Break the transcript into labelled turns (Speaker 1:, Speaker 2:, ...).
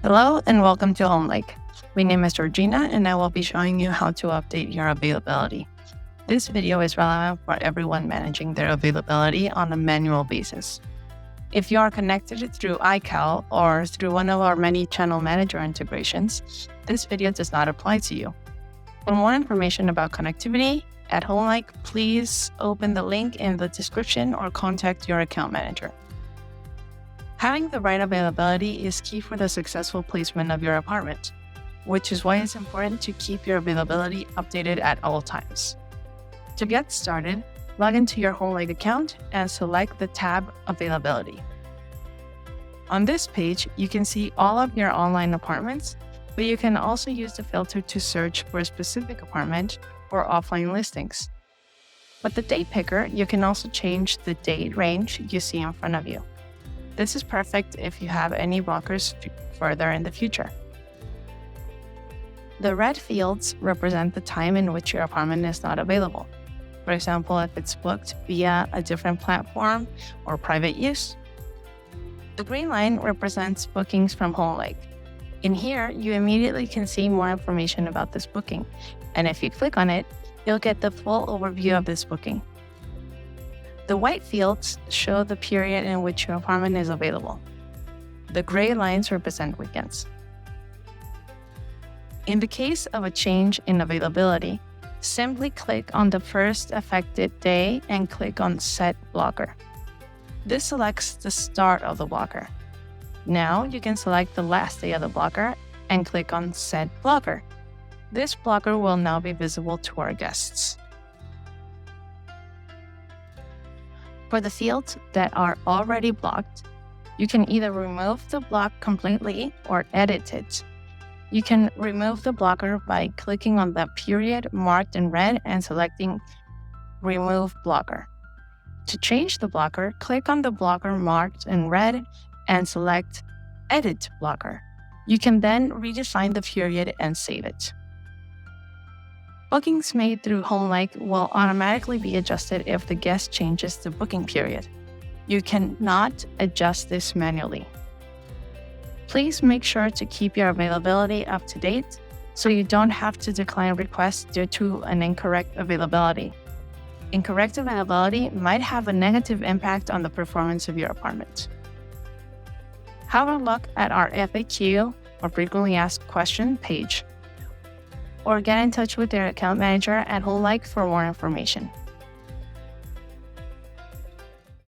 Speaker 1: Hello and welcome to Homelike. My name is Georgina and I will be showing you how to update your availability. This video is relevant for everyone managing their availability on a manual basis. If you are connected through iCal or through one of our many channel manager integrations, this video does not apply to you. For more information about connectivity at Homelike, please open the link in the description or contact your account manager. Having the right availability is key for the successful placement of your apartment, which is why it's important to keep your availability updated at all times. To get started, log into your Homelike account and select the tab Availability. On this page, you can see all of your online apartments, but you can also use the filter to search for a specific apartment or offline listings. With the date picker, you can also change the date range you see in front of you. This is perfect if you have any blockers further in the future. The red fields represent the time in which your apartment is not available. For example, if it's booked via a different platform or private use. The green line represents bookings from Homelike. In here, you immediately can see more information about this booking, and if you click on it, you'll get the full overview of this booking. The white fields show the period in which your apartment is available. The gray lines represent weekends. In the case of a change in availability, simply click on the first affected day and click on Set Blocker. This selects the start of the blocker. Now you can select the last day of the blocker and click on Set Blocker. This blocker will now be visible to our guests. For the fields that are already blocked, you can either remove the block completely or edit it. You can remove the blocker by clicking on the period marked in red and selecting Remove Blocker. To change the blocker, click on the blocker marked in red and select Edit Blocker. You can then redefine the period and save it. Bookings made through Homelike will automatically be adjusted if the guest changes the booking period. You cannot adjust this manually. Please make sure to keep your availability up to date so you don't have to decline requests due to an incorrect availability. Incorrect availability might have a negative impact on the performance of your apartment. Have a look at our FAQ or frequently asked question page, or get in touch with their account manager at Homelike for more information.